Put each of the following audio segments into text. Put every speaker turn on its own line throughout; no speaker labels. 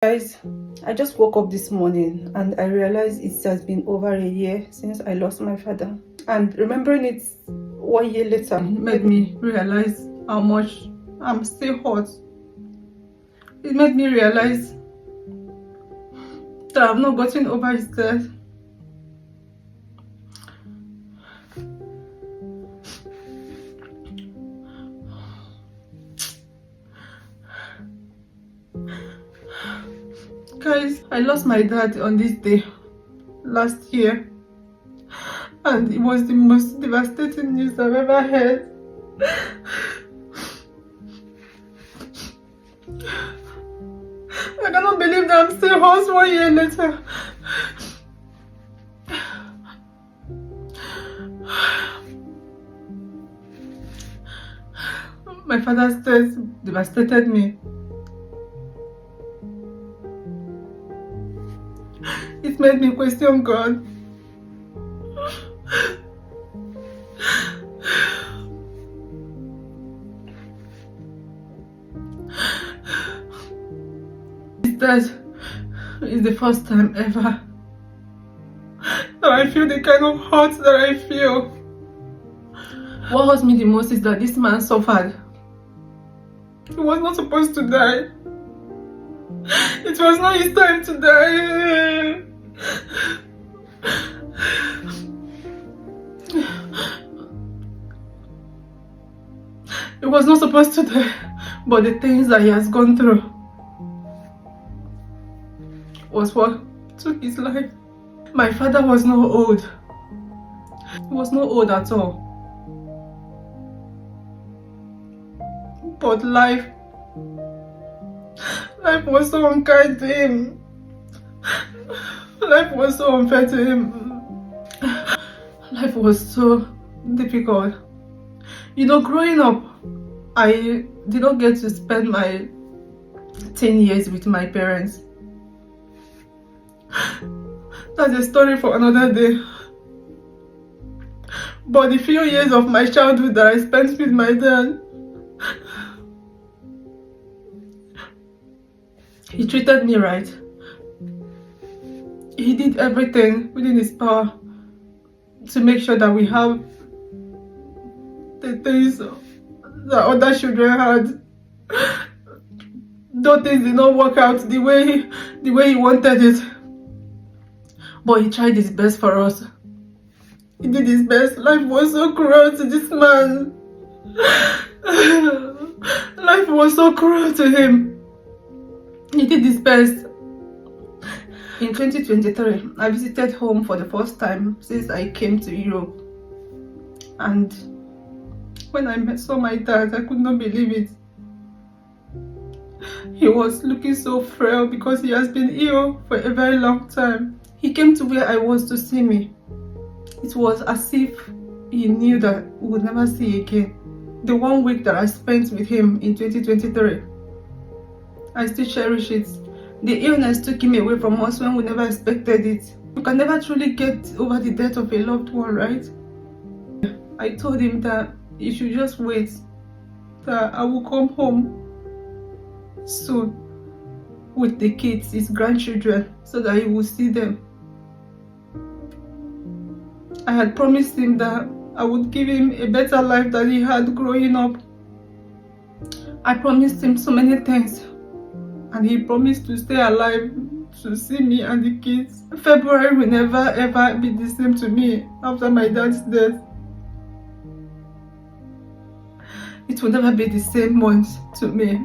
Guys, I just woke up this morning and I realized it has been over a year since I lost my father. And remembering it 1 year later made me realize how much I'm still hurt. It made me realize that I've not gotten over his death. Guys, I lost my dad on this day last year, and it was the most devastating news I've ever heard. I cannot believe that I'm still hurt 1 year later. My father's death devastated me. It made me question God. His death is the first time ever that I feel the kind of hurt that I feel. What hurts me the most is that this man suffered. He was not supposed to die. It was not his time to die. He was not supposed to die, but the things that he has gone through was what took his life. My father was not old. He was not old at all. But life was so unkind to him. Life was so unfair to him. Life was so difficult. You know, growing up, I did not get to spend my 10 years with my parents. That's a story for another day. But the few years of my childhood that I spent with my dad, he treated me right. He did everything within his power to make sure that we have the things that other children had. Though things did not work out the way he wanted it, but he tried his best for us. He did his best. Life was so cruel to this man. Life was so cruel to him. He did his best. In 2023, I visited home for the first time since I came to Europe. And when I saw my dad, I could not believe it. He was looking so frail because he has been ill for a very long time. He came to where I was to see me. It was as if he knew that we would never see again. The 1 week that I spent with him in 2023, I still cherish it. The illness took him away from us when we never expected it. You can never truly get over the death of a loved one, right? I told him that he should just wait, that I will come home soon with the kids, his grandchildren, so that he will see them. I had promised him that I would give him a better life than he had growing up. I promised him so many things, and he promised to stay alive to see me and the kids. February will never ever be the same to me after my dad's death. It will never be the same month to me.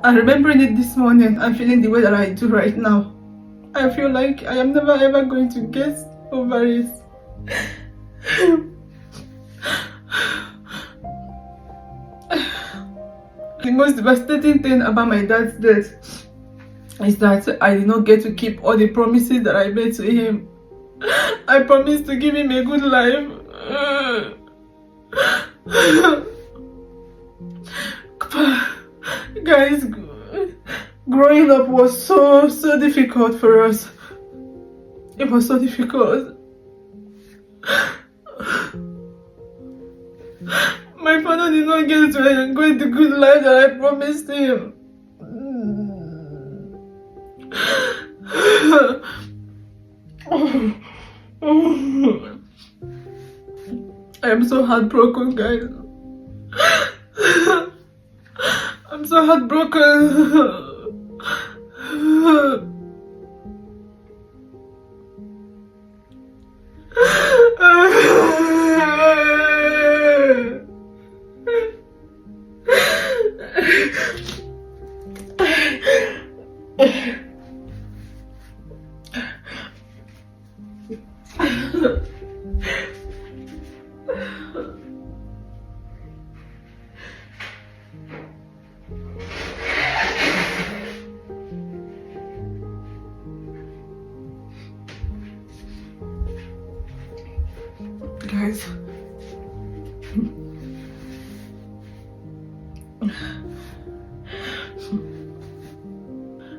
And remembering it this morning, I'm feeling the way that I do right now. I feel like I am never ever going to get over it. The most devastating thing about my dad's death is that I did not get to keep all the promises that I made to him. I promised to give him a good life. Guys, growing up was so difficult for us. It was so difficult. My father did not get to enjoy the good life that I promised him. I am so heartbroken, guys. I'm so heartbroken. Guys,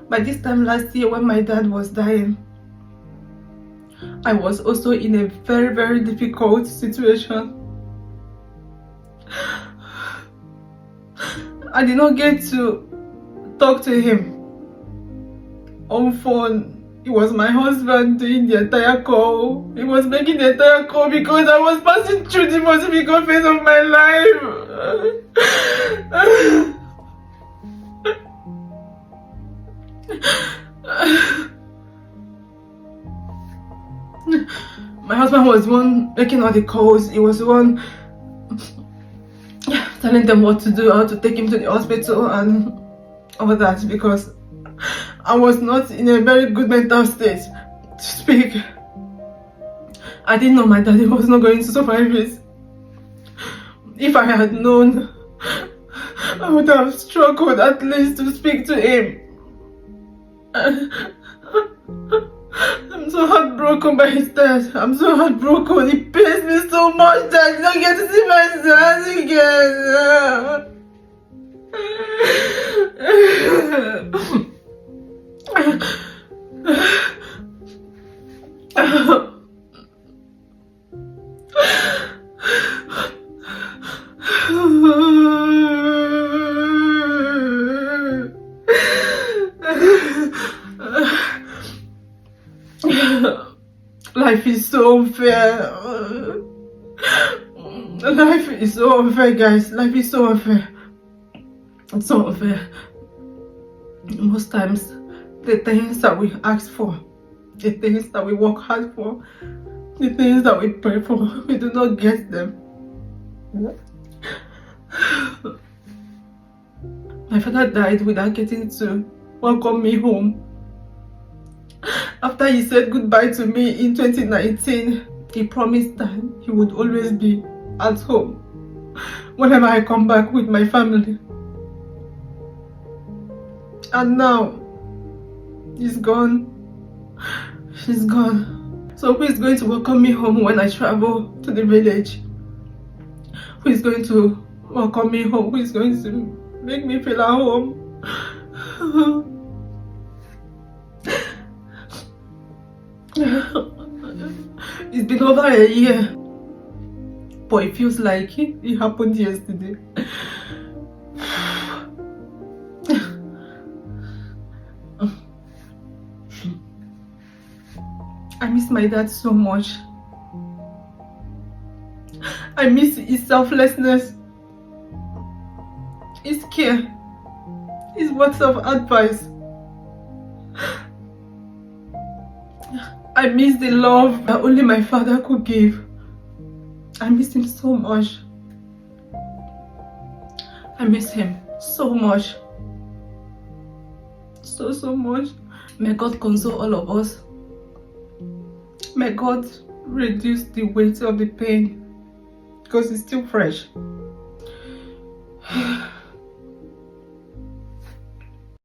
by this time last year when my dad was dying, I was also in a very, very difficult situation. I did not get to talk to him on phone. It was my husband doing the entire call. He was making the entire call because I was passing through the most difficult phase of my life. My husband was the one making all the calls. He was the one telling them what to do, how to take him to the hospital and all that, because I was not in a very good mental state to speak. I didn't know my daddy was not going to survive it. If I had known, I would have struggled at least to speak to him. I'm so heartbroken by his death. I'm so heartbroken. It pains me so much that I don't get to see my son Life is so unfair. Life is so unfair, guys. Life is so unfair. It's so unfair. Most times, the things that we ask for, the things that we work hard for, the things that we pray for, we do not get them. My father died without getting to welcome me home. After he said goodbye to me in 2019, he promised that he would always be at home whenever I come back with my family. And now, he's gone. She's gone. So who is going to welcome me home when I travel to the village? Who is going to welcome me home? Who is going to make me feel at home? It's been over a year, but it feels like it happened yesterday. I miss my dad so much. I miss his selflessness, his care, his words of advice. I miss the love that only my father could give. I miss him so much. I miss him so much. So much. May God console all of us. May God reduce the weight of the pain, because it's still fresh.